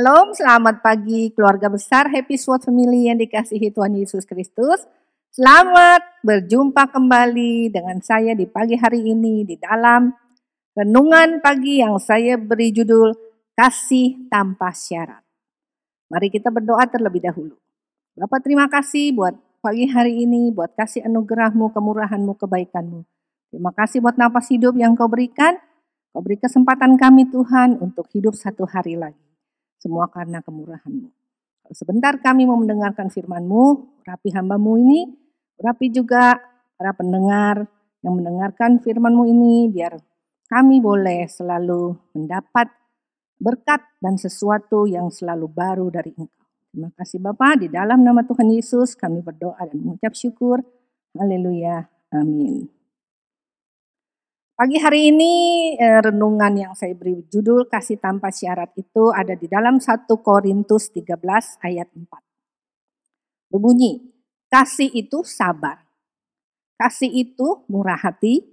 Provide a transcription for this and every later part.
Shalom, selamat pagi keluarga besar Happy Sword Family yang dikasihi Tuhan Yesus Kristus. Selamat berjumpa kembali dengan saya di pagi hari ini di dalam renungan pagi yang saya beri judul Kasih Tanpa Syarat. Mari kita berdoa terlebih dahulu. Bapa, terima kasih buat pagi hari ini, buat kasih anugerah-Mu, kemurahan-Mu, kebaikan-Mu. Terima kasih buat napas hidup yang Kau berikan. Kau beri kesempatan kami Tuhan untuk hidup satu hari lagi. Semua karena kemurahan-Mu. Sebentar kami mau mendengarkan firman-Mu, urapi hamba-Mu ini, urapi juga para pendengar yang mendengarkan firman-Mu ini, biar kami boleh selalu mendapat berkat dan sesuatu yang selalu baru dari Engkau. Terima kasih Bapa, di dalam nama Tuhan Yesus kami berdoa dan mengucap syukur. Haleluya, amin. Pagi hari ini renungan yang saya beri judul Kasih Tanpa Syarat itu ada di dalam 1 Korintus 13 ayat 4. Berbunyi, kasih itu sabar, kasih itu murah hati,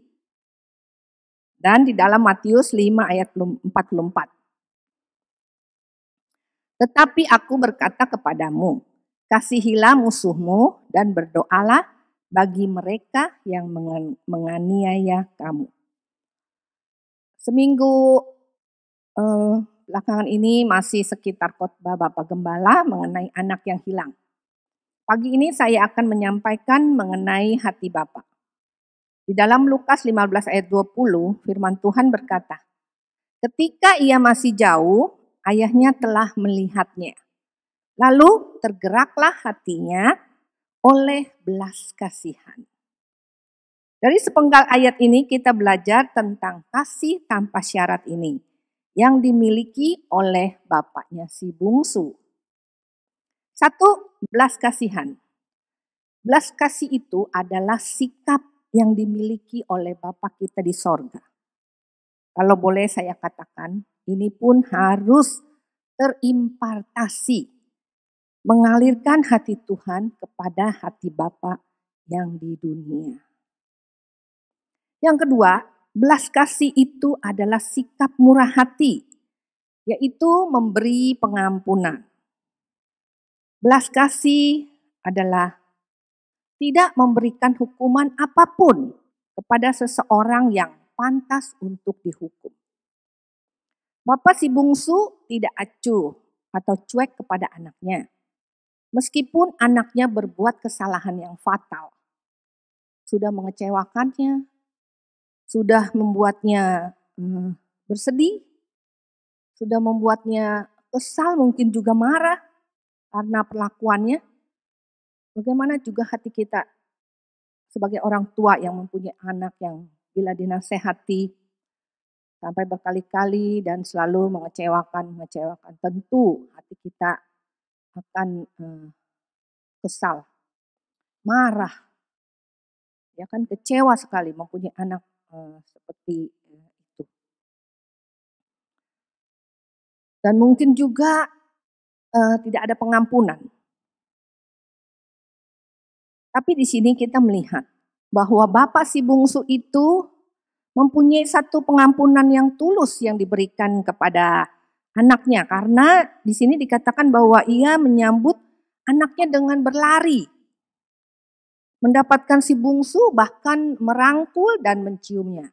dan di dalam Matius 5 ayat 44. Tetapi aku berkata kepadamu, kasihilah musuhmu dan berdoalah bagi mereka yang menganiaya kamu. Seminggu belakangan ini masih sekitar khotbah Bapak Gembala mengenai anak yang hilang. Pagi ini saya akan menyampaikan mengenai hati Bapak. Di dalam Lukas 15 ayat 20 firman Tuhan berkata, ketika ia masih jauh, ayahnya telah melihatnya. Lalu tergeraklah hatinya oleh belas kasihan. Dari sepenggal ayat ini kita belajar tentang kasih tanpa syarat ini yang dimiliki oleh bapaknya si bungsu. 1. Belas kasihan. Belas kasih itu adalah sikap yang dimiliki oleh Bapa kita di sorga. Kalau boleh saya katakan, ini pun harus terimpartasi, mengalirkan hati Tuhan kepada hati Bapa yang di dunia. Yang kedua, belas kasih itu adalah sikap murah hati, yaitu memberi pengampunan. Belas kasih adalah tidak memberikan hukuman apapun kepada seseorang yang pantas untuk dihukum. Bapak si bungsu tidak acuh atau cuek kepada anaknya, meskipun anaknya berbuat kesalahan yang fatal. Sudah mengecewakannya, sudah membuatnya bersedih, sudah membuatnya kesal, mungkin juga marah karena perlakuannya. Bagaimana juga hati kita sebagai orang tua yang mempunyai anak yang bila dinasehati sampai berkali-kali dan selalu mengecewakan. Tentu hati kita akan kesal, marah, ya kan, kecewa sekali mempunyai anak seperti itu. Dan mungkin juga tidak ada pengampunan. Tapi di sini kita melihat bahwa Bapak si bungsu itu mempunyai satu pengampunan yang tulus yang diberikan kepada anaknya. Karena di sini dikatakan bahwa ia menyambut anaknya dengan berlari. Mendapatkan si bungsu bahkan merangkul dan menciumnya.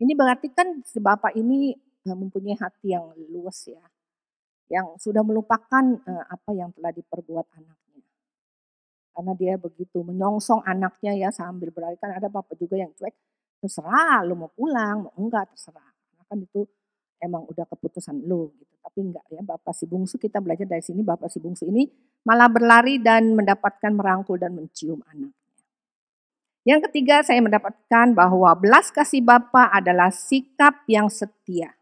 Ini berarti kan si Bapak ini mempunyai hati yang luas ya. Yang sudah melupakan apa yang telah diperbuat anaknya. Karena dia begitu menyongsong anaknya ya sambil berlari. Kan ada Bapak juga yang cuek, terserah lu mau pulang, mau enggak terserah. Karena kan itu emang udah keputusan lu gitu. Tapi enggak ya, Bapak si bungsu, kita belajar dari sini Bapak si bungsu ini malah berlari dan mendapatkan merangkul dan mencium anak. Yang ketiga, saya mendapatkan bahwa belas kasih Bapa adalah sikap yang setia.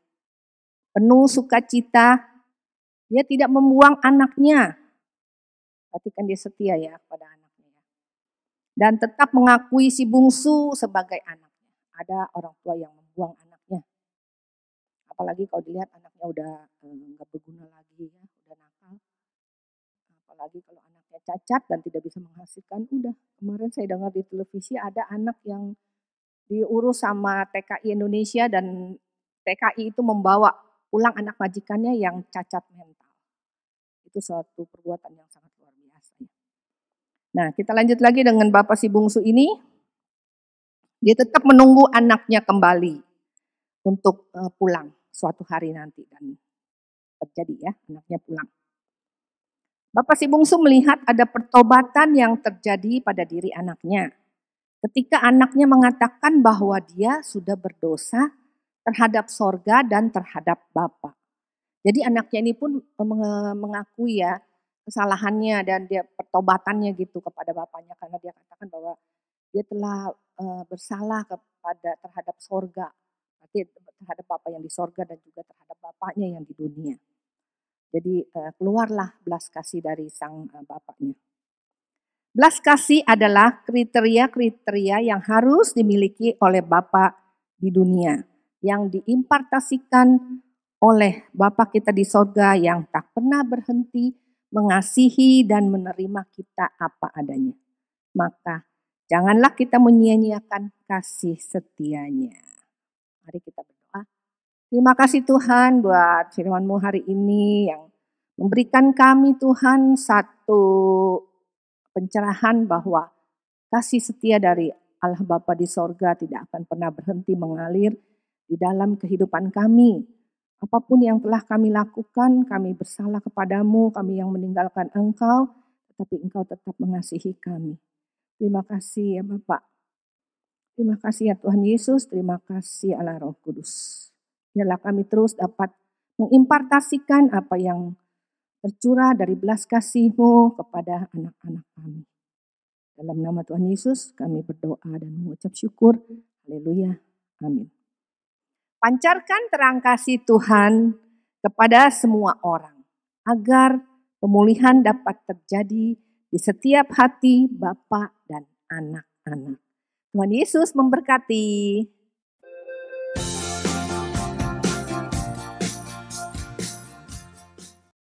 Penuh sukacita, dia tidak membuang anaknya. Berarti kan dia setia ya kepada anaknya. Dan tetap mengakui si bungsu sebagai anaknya. Ada orang tua yang membuang anaknya. Apalagi kalau dilihat anaknya udah nggak berguna lagi ya, udah nakal. Apalagi kalau anaknya cacat dan tidak bisa menghasilkan, udah. Kemarin saya dengar di televisi ada anak yang diurus sama TKI Indonesia dan TKI itu membawa pulang anak majikannya yang cacat mental. Itu suatu perbuatan yang sangat luar biasa. Nah, kita lanjut lagi dengan bapak si bungsu ini. Dia tetap menunggu anaknya kembali untuk pulang suatu hari nanti, dan terjadi ya, anaknya pulang. Bapak si bungsu melihat ada pertobatan yang terjadi pada diri anaknya. Ketika anaknya mengatakan bahwa dia sudah berdosa terhadap sorga dan terhadap Bapa. Jadi anaknya ini pun mengakui ya kesalahannya dan dia pertobatannya gitu kepada bapaknya, karena dia katakan bahwa dia telah bersalah terhadap sorga, berarti terhadap Bapa yang di sorga dan juga terhadap bapaknya yang di dunia. Jadi keluarlah belas kasih dari sang bapaknya. Belas kasih adalah kriteria-kriteria yang harus dimiliki oleh Bapa di dunia, yang diimpartasikan oleh Bapa kita di sorga yang tak pernah berhenti mengasihi dan menerima kita apa adanya. Maka janganlah kita menyia-nyiakan kasih setianya. Mari kita berdoa. Terima kasih Tuhan buat firman-Mu hari ini yang memberikan kami Tuhan satu pencerahan bahwa kasih setia dari Allah Bapa di sorga tidak akan pernah berhenti mengalir di dalam kehidupan kami. Apapun yang telah kami lakukan, kami bersalah kepadamu, kami yang meninggalkan Engkau, tetapi Engkau tetap mengasihi kami. Terima kasih ya Bapak. Terima kasih ya Tuhan Yesus, terima kasih Allah Roh Kudus. Biarlah kami terus dapat mengimpartasikan apa yang tercurah dari belas kasih-Mu kepada anak-anak kami. Dalam nama Tuhan Yesus kami berdoa dan mengucap syukur. Haleluya. Amin. Pancarkan terang kasih Tuhan kepada semua orang, agar pemulihan dapat terjadi di setiap hati Bapa dan anak-anak. Tuhan Yesus memberkati.